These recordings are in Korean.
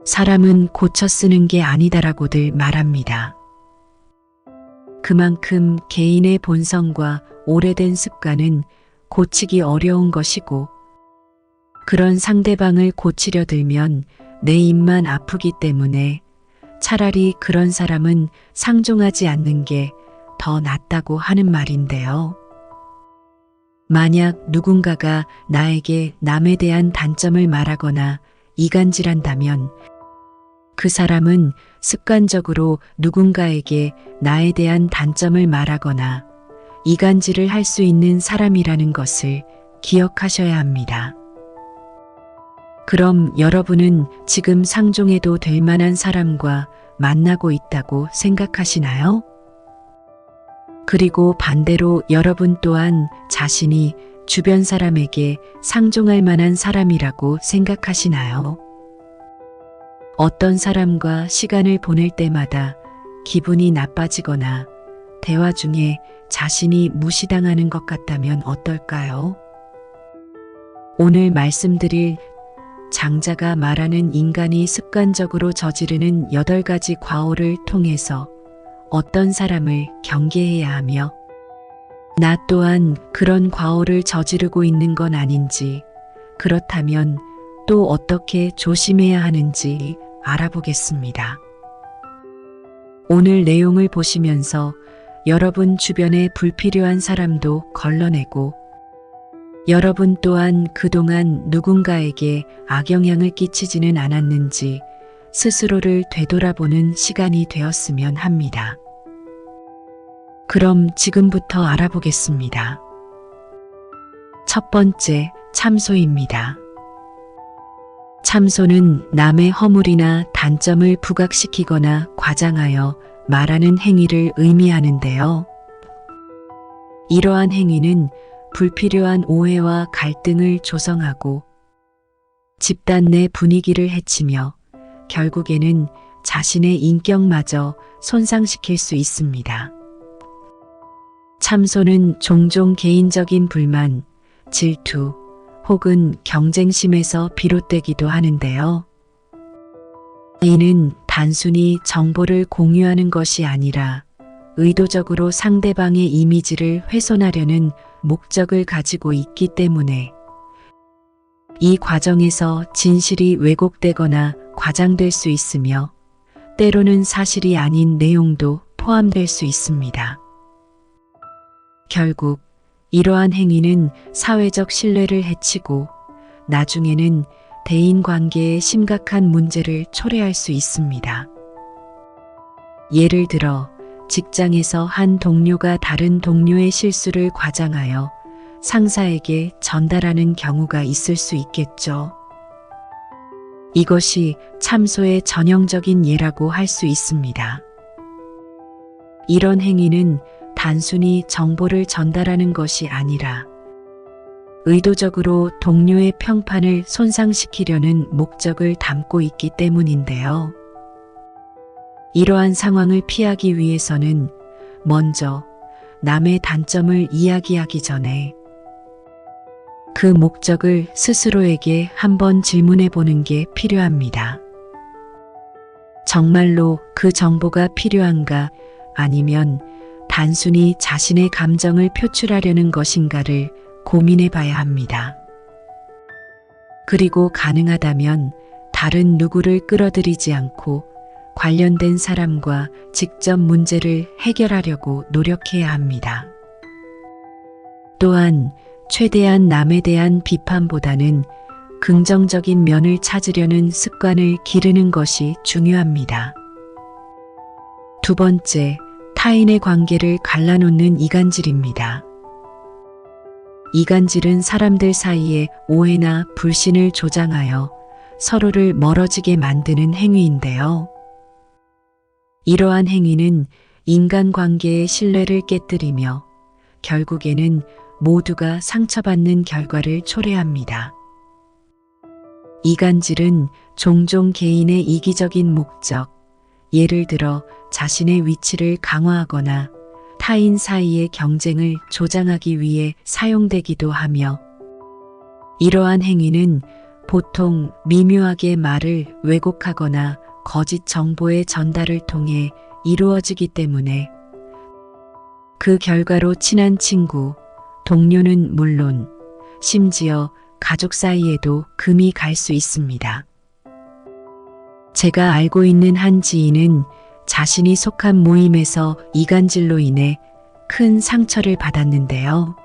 사람은 고쳐 쓰는 게 아니다라고들 말합니다. 그만큼 개인의 본성과 오래된 습관은 고치기 어려운 것이고, 그런 상대방을 고치려 들면 내 입만 아프기 때문에 차라리 그런 사람은 상종하지 않는 게 더 낫다고 하는 말인데요. 만약 누군가가 나에게 남에 대한 단점을 말하거나 이간질한다면 그 사람은 습관적으로 누군가에게 나에 대한 단점을 말하거나 이간질을 할 수 있는 사람이라는 것을 기억하셔야 합니다. 그럼 여러분은 지금 상종해도 될 만한 사람과 만나고 있다고 생각하시나요? 그리고 반대로 여러분 또한 자신이 주변 사람에게 상종할 만한 사람이라고 생각하시나요? 어떤 사람과 시간을 보낼 때마다 기분이 나빠지거나 대화 중에 자신이 무시당하는 것 같다면 어떨까요? 오늘 말씀드릴 장자가 말하는 인간이 습관적으로 저지르는 8가지 과오를 통해서 어떤 사람을 경계해야 하며 나 또한 그런 과오를 저지르고 있는 건 아닌지, 그렇다면 또 어떻게 조심해야 하는지 알아보겠습니다. 오늘 내용을 보시면서 여러분 주변에 불필요한 사람도 걸러내고 여러분 또한 그동안 누군가에게 악영향을 끼치지는 않았는지 스스로를 되돌아보는 시간이 되었으면 합니다. 그럼 지금부터 알아보겠습니다. 첫 번째, 참소입니다. 참소는 남의 허물이나 단점을 부각시키거나 과장하여 말하는 행위를 의미하는데요. 이러한 행위는 불필요한 오해와 갈등을 조성하고 집단 내 분위기를 해치며 결국에는 자신의 인격마저 손상시킬 수 있습니다. 참소는 종종 개인적인 불만, 질투 혹은 경쟁심에서 비롯되기도 하는데요. 이는 단순히 정보를 공유하는 것이 아니라 의도적으로 상대방의 이미지를 훼손하려는 목적을 가지고 있기 때문에 이 과정에서 진실이 왜곡되거나 과장될 수 있으며 때로는 사실이 아닌 내용도 포함될 수 있습니다. 결국 이러한 행위는 사회적 신뢰를 해치고 나중에는 대인 관계에 심각한 문제를 초래할 수 있습니다. 예를 들어 직장에서 한 동료가 다른 동료의 실수를 과장하여 상사에게 전달하는 경우가 있을 수 있겠죠. 이것이 참소의 전형적인 예라고 할 수 있습니다. 이런 행위는 단순히 정보를 전달하는 것이 아니라 의도적으로 동료의 평판을 손상시키려는 목적을 담고 있기 때문인데요. 이러한 상황을 피하기 위해서는 먼저 남의 단점을 이야기하기 전에 그 목적을 스스로에게 한번 질문해 보는 게 필요합니다. 정말로 그 정보가 필요한가, 아니면 단순히 자신의 감정을 표출하려는 것인가를 고민해 봐야 합니다. 그리고 가능하다면 다른 누구를 끌어들이지 않고 관련된 사람과 직접 문제를 해결하려고 노력해야 합니다. 또한 최대한 남에 대한 비판보다는 긍정적인 면을 찾으려는 습관을 기르는 것이 중요합니다. 두 번째, 타인의 관계를 갈라놓는 이간질입니다. 이간질은 사람들 사이에 오해나 불신을 조장하여 서로를 멀어지게 만드는 행위인데요. 이러한 행위는 인간관계의 신뢰를 깨뜨리며 결국에는 모두가 상처받는 결과를 초래합니다. 이간질은 종종 개인의 이기적인 목적, 예를 들어 자신의 위치를 강화하거나 타인 사이의 경쟁을 조장하기 위해 사용되기도 하며, 이러한 행위는 보통 미묘하게 말을 왜곡하거나 거짓 정보의 전달을 통해 이루어지기 때문에 그 결과로 친한 친구, 동료는 물론 심지어 가족 사이에도 금이 갈 수 있습니다. 제가 알고 있는 한 지인은 자신이 속한 모임에서 이간질로 인해 큰 상처를 받았는데요.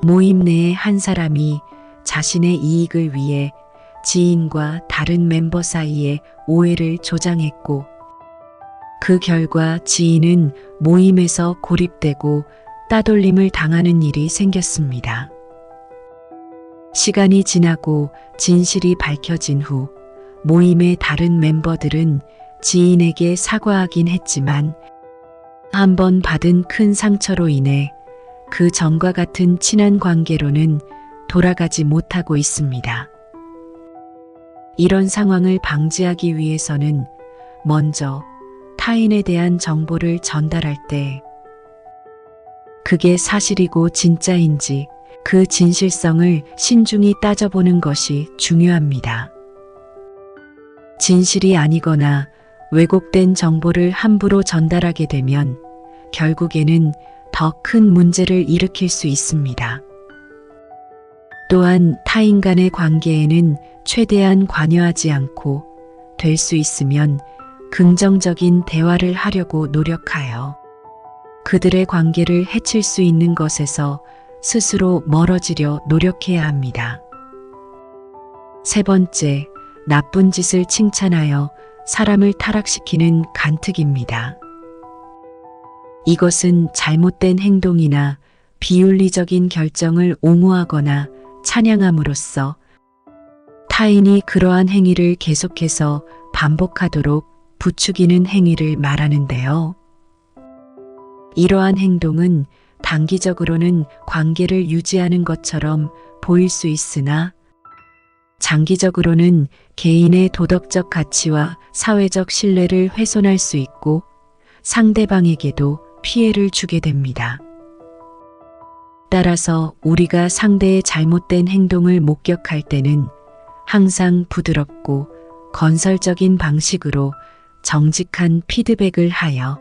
모임 내에 한 사람이 자신의 이익을 위해 지인과 다른 멤버 사이에 오해를 조장했고, 그 결과 지인은 모임에서 고립되고 따돌림을 당하는 일이 생겼습니다. 시간이 지나고 진실이 밝혀진 후 모임의 다른 멤버들은 지인에게 사과하긴 했지만 한 번 받은 큰 상처로 인해 그 전과 같은 친한 관계로는 돌아가지 못하고 있습니다. 이런 상황을 방지하기 위해서는 먼저 타인에 대한 정보를 전달할 때 그게 사실이고 진짜인지 그 진실성을 신중히 따져보는 것이 중요합니다. 진실이 아니거나 왜곡된 정보를 함부로 전달하게 되면 결국에는 더 큰 문제를 일으킬 수 있습니다. 또한 타인 간의 관계에는 최대한 관여하지 않고 될 수 있으면 긍정적인 대화를 하려고 노력하여 그들의 관계를 해칠 수 있는 것에서 스스로 멀어지려 노력해야 합니다. 세 번째, 나쁜 짓을 칭찬하여 사람을 타락시키는 간특입니다. 이것은 잘못된 행동이나 비윤리적인 결정을 옹호하거나 찬양함으로써 타인이 그러한 행위를 계속해서 반복하도록 부추기는 행위를 말하는데요. 이러한 행동은 단기적으로는 관계를 유지하는 것처럼 보일 수 있으나 장기적으로는 개인의 도덕적 가치와 사회적 신뢰를 훼손할 수 있고 상대방에게도 피해를 주게 됩니다. 따라서 우리가 상대의 잘못된 행동을 목격할 때는 항상 부드럽고 건설적인 방식으로 정직한 피드백을 하여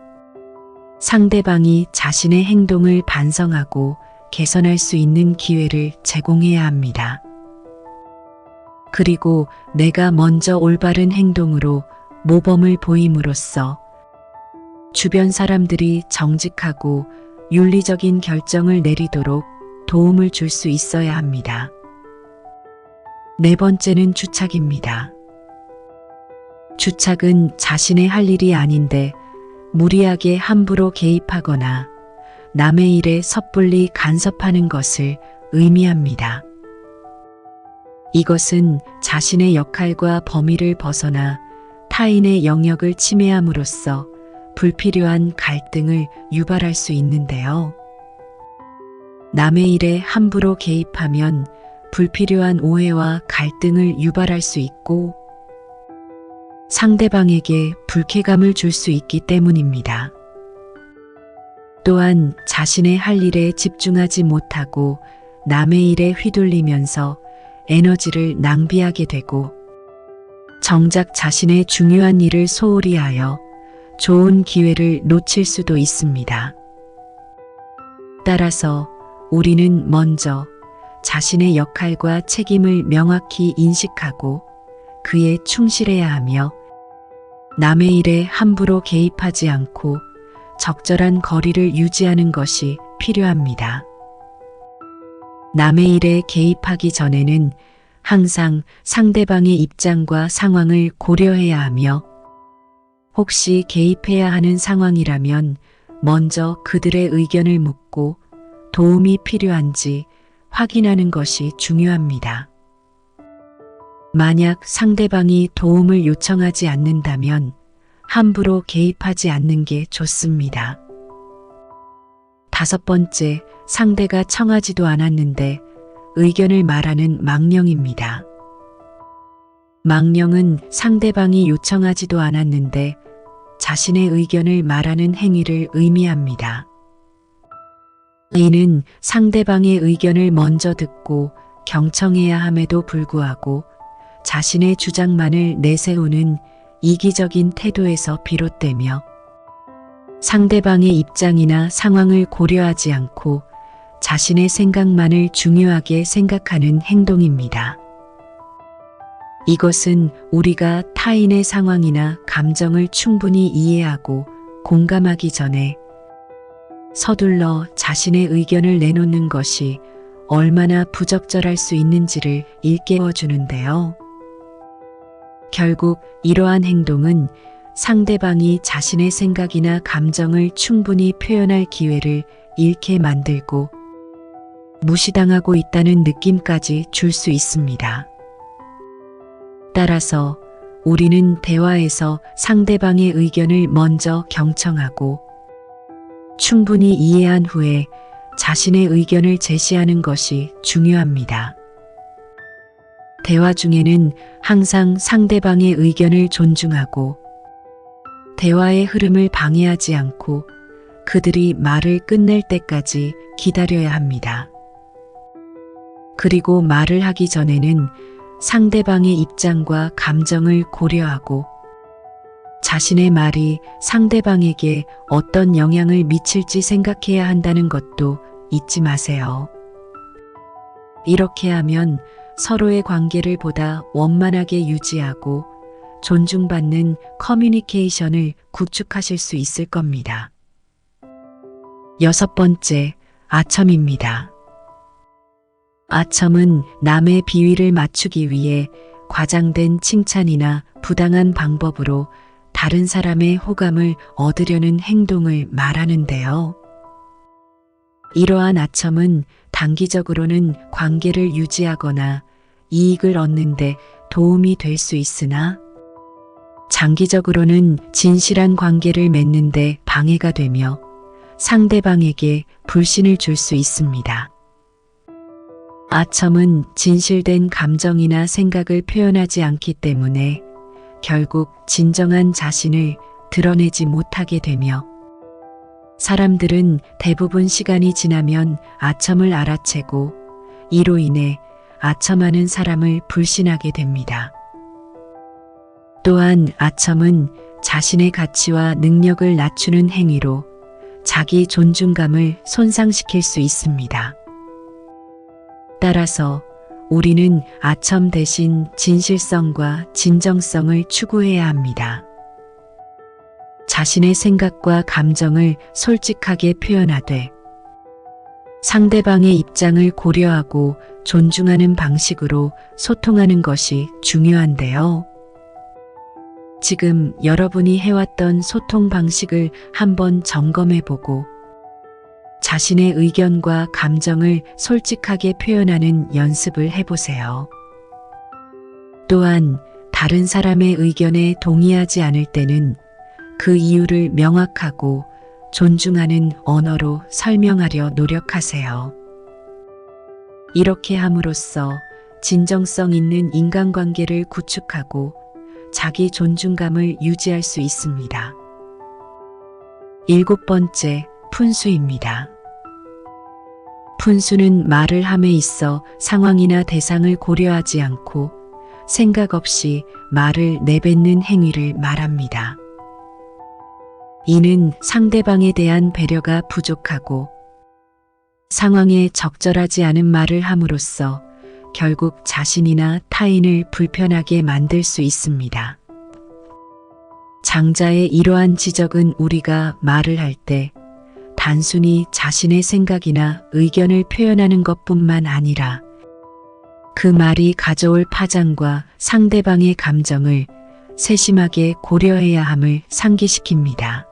상대방이 자신의 행동을 반성하고 개선할 수 있는 기회를 제공해야 합니다. 그리고 내가 먼저 올바른 행동으로 모범을 보임으로써 주변 사람들이 정직하고 윤리적인 결정을 내리도록 도움을 줄 수 있어야 합니다. 네 번째는 주착입니다. 주착은 자신의 할 일이 아닌데 무리하게 함부로 개입하거나 남의 일에 섣불리 간섭하는 것을 의미합니다. 이것은 자신의 역할과 범위를 벗어나 타인의 영역을 침해함으로써 불필요한 갈등을 유발할 수 있는데요. 남의 일에 함부로 개입하면 불필요한 오해와 갈등을 유발할 수 있고 상대방에게 불쾌감을 줄 수 있기 때문입니다. 또한 자신의 할 일에 집중하지 못하고 남의 일에 휘둘리면서 에너지를 낭비하게 되고 정작 자신의 중요한 일을 소홀히 하여 좋은 기회를 놓칠 수도 있습니다. 따라서 우리는 먼저 자신의 역할과 책임을 명확히 인식하고 그에 충실해야 하며 남의 일에 함부로 개입하지 않고 적절한 거리를 유지하는 것이 필요합니다. 남의 일에 개입하기 전에는 항상 상대방의 입장과 상황을 고려해야 하며 혹시 개입해야 하는 상황이라면 먼저 그들의 의견을 묻고 도움이 필요한지 확인하는 것이 중요합니다. 만약 상대방이 도움을 요청하지 않는다면 함부로 개입하지 않는 게 좋습니다. 다섯 번째, 상대가 청하지도 않았는데 의견을 말하는 망령입니다. 망령은 상대방이 요청하지도 않았는데 자신의 의견을 말하는 행위를 의미합니다. 이는 상대방의 의견을 먼저 듣고 경청해야 함에도 불구하고 자신의 주장만을 내세우는 이기적인 태도에서 비롯되며 상대방의 입장이나 상황을 고려하지 않고 자신의 생각만을 중요하게 생각하는 행동입니다. 이것은 우리가 타인의 상황이나 감정을 충분히 이해하고 공감하기 전에 서둘러 자신의 의견을 내놓는 것이 얼마나 부적절할 수 있는지를 일깨워 주는데요. 결국 이러한 행동은 상대방이 자신의 생각이나 감정을 충분히 표현할 기회를 잃게 만들고 무시당하고 있다는 느낌까지 줄 수 있습니다. 따라서 우리는 대화에서 상대방의 의견을 먼저 경청하고 충분히 이해한 후에 자신의 의견을 제시하는 것이 중요합니다. 대화 중에는 항상 상대방의 의견을 존중하고 대화의 흐름을 방해하지 않고 그들이 말을 끝낼 때까지 기다려야 합니다. 그리고 말을 하기 전에는 상대방의 입장과 감정을 고려하고 자신의 말이 상대방에게 어떤 영향을 미칠지 생각해야 한다는 것도 잊지 마세요. 이렇게 하면 서로의 관계를 보다 원만하게 유지하고 존중받는 커뮤니케이션을 구축하실 수 있을 겁니다. 6번째, 아첨입니다. 아첨은 남의 비위를 맞추기 위해 과장된 칭찬이나 부당한 방법으로 다른 사람의 호감을 얻으려는 행동을 말하는데요. 이러한 아첨은 단기적으로는 관계를 유지하거나 이익을 얻는 데 도움이 될 수 있으나 장기적으로는 진실한 관계를 맺는 데 방해가 되며 상대방에게 불신을 줄 수 있습니다. 아첨은 진실된 감정이나 생각을 표현하지 않기 때문에 결국 진정한 자신을 드러내지 못하게 되며 사람들은 대부분 시간이 지나면 아첨을 알아채고 이로 인해 아첨하는 사람을 불신하게 됩니다. 또한 아첨은 자신의 가치와 능력을 낮추는 행위로 자기 존중감을 손상시킬 수 있습니다. 따라서 우리는 아첨 대신 진실성과 진정성을 추구해야 합니다. 자신의 생각과 감정을 솔직하게 표현하되 상대방의 입장을 고려하고 존중하는 방식으로 소통하는 것이 중요한데요. 지금 여러분이 해왔던 소통 방식을 한번 점검해보고 자신의 의견과 감정을 솔직하게 표현하는 연습을 해보세요. 또한 다른 사람의 의견에 동의하지 않을 때는 그 이유를 명확하고 존중하는 언어로 설명하려 노력하세요. 이렇게 함으로써 진정성 있는 인간관계를 구축하고 자기 존중감을 유지할 수 있습니다. 7번째, 푼수입니다. 푼수는 말을 함에 있어 상황이나 대상을 고려하지 않고 생각 없이 말을 내뱉는 행위를 말합니다. 이는 상대방에 대한 배려가 부족하고 상황에 적절하지 않은 말을 함으로써 결국 자신이나 타인을 불편하게 만들 수 있습니다. 장자의 이러한 지적은 우리가 말을 할 때 단순히 자신의 생각이나 의견을 표현하는 것뿐만 아니라 그 말이 가져올 파장과 상대방의 감정을 세심하게 고려해야 함을 상기시킵니다.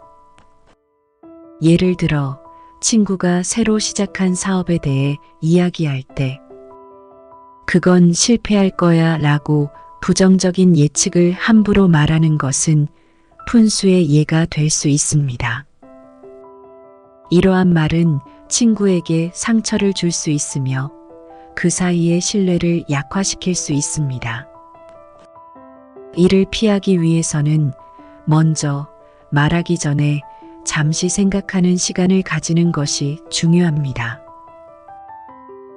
예를 들어 친구가 새로 시작한 사업에 대해 이야기할 때 그건 실패할 거야 라고 부정적인 예측을 함부로 말하는 것은 푼수의 예가 될 수 있습니다. 이러한 말은 친구에게 상처를 줄 수 있으며 그 사이의 신뢰를 약화시킬 수 있습니다. 이를 피하기 위해서는 먼저 말하기 전에 잠시 생각하는 시간을 가지는 것이 중요합니다.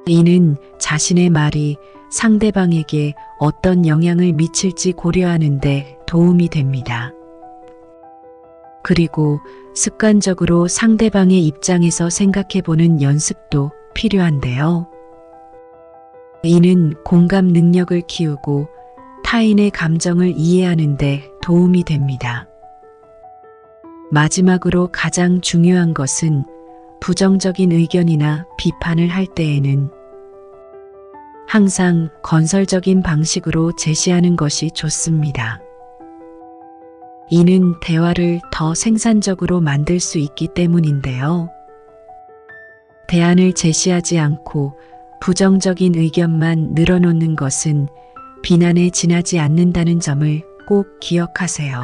이는 자신의 말이 상대방에게 어떤 영향을 미칠지 고려하는 데 도움이 됩니다. 그리고 습관적으로 상대방의 입장에서 생각해보는 연습도 필요한데요. 이는 공감 능력을 키우고 타인의 감정을 이해하는 데 도움이 됩니다. 마지막으로 가장 중요한 것은 부정적인 의견이나 비판을 할 때에는 항상 건설적인 방식으로 제시하는 것이 좋습니다. 이는 대화를 더 생산적으로 만들 수 있기 때문인데요. 대안을 제시하지 않고 부정적인 의견만 늘어놓는 것은 비난에 지나지 않는다는 점을 꼭 기억하세요.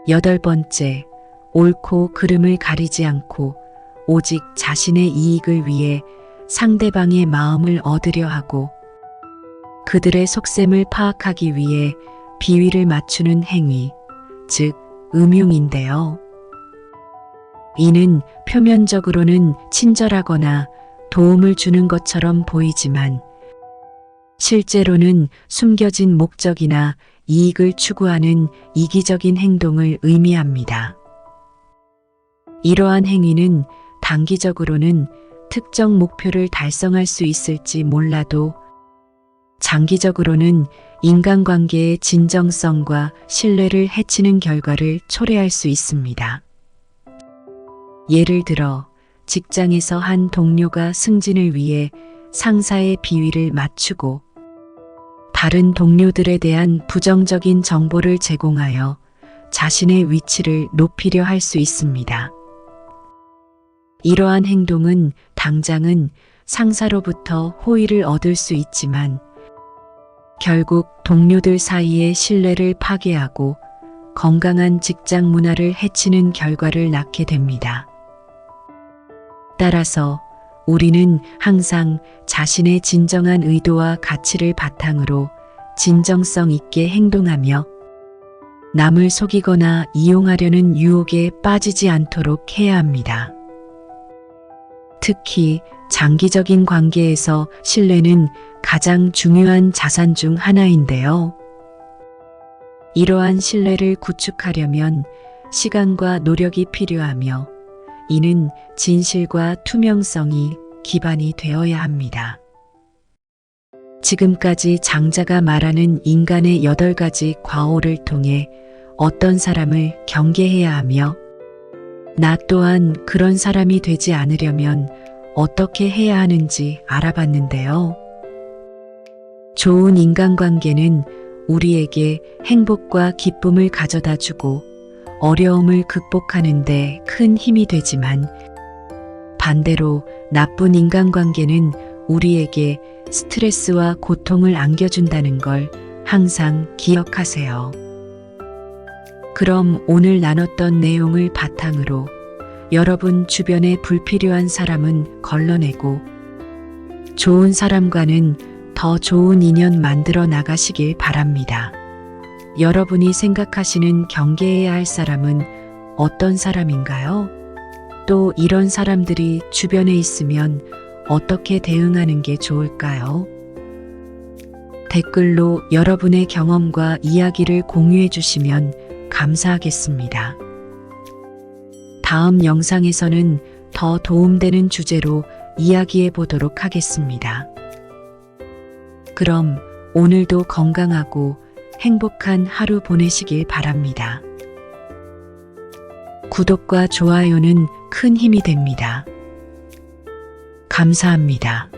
8번째, 옳고 그름을 가리지 않고 오직 자신의 이익을 위해 상대방의 마음을 얻으려 하고 그들의 속셈을 파악하기 위해 비위를 맞추는 행위, 즉 음흉인데요. 이는 표면적으로는 친절하거나 도움을 주는 것처럼 보이지만 실제로는 숨겨진 목적이나 이익을 추구하는 이기적인 행동을 의미합니다. 이러한 행위는 단기적으로는 특정 목표를 달성할 수 있을지 몰라도 장기적으로는 인간관계의 진정성과 신뢰를 해치는 결과를 초래할 수 있습니다. 예를 들어 직장에서 한 동료가 승진을 위해 상사의 비위를 맞추고 다른 동료들에 대한 부정적인 정보를 제공하여 자신의 위치를 높이려 할 수 있습니다. 이러한 행동은 당장은 상사로부터 호의를 얻을 수 있지만 결국 동료들 사이의 신뢰를 파괴하고 건강한 직장 문화를 해치는 결과를 낳게 됩니다. 따라서 우리는 항상 자신의 진정한 의도와 가치를 바탕으로 진정성 있게 행동하며 남을 속이거나 이용하려는 유혹에 빠지지 않도록 해야 합니다. 특히 장기적인 관계에서 신뢰는 가장 중요한 자산 중 하나인데요. 이러한 신뢰를 구축하려면 시간과 노력이 필요하며 이는 진실과 투명성이 기반이 되어야 합니다. 지금까지 장자가 말하는 인간의 8가지 과오를 통해 어떤 사람을 경계해야 하며 나 또한 그런 사람이 되지 않으려면 어떻게 해야 하는지 알아봤는데요. 좋은 인간관계는 우리에게 행복과 기쁨을 가져다 주고 어려움을 극복하는 데 큰 힘이 되지만 반대로 나쁜 인간관계는 우리에게 스트레스와 고통을 안겨준다는 걸 항상 기억하세요. 그럼 오늘 나눴던 내용을 바탕으로 여러분 주변에 불필요한 사람은 걸러내고 좋은 사람과는 더 좋은 인연 만들어 나가시길 바랍니다. 여러분이 생각하시는 경계해야 할 사람은 어떤 사람인가요? 또 이런 사람들이 주변에 있으면 어떻게 대응하는 게 좋을까요? 댓글로 여러분의 경험과 이야기를 공유해 주시면 감사하겠습니다. 다음 영상에서는 더 도움되는 주제로 이야기해 보도록 하겠습니다. 그럼 오늘도 건강하고 행복한 하루 보내시길 바랍니다. 구독과 좋아요는 큰 힘이 됩니다. 감사합니다.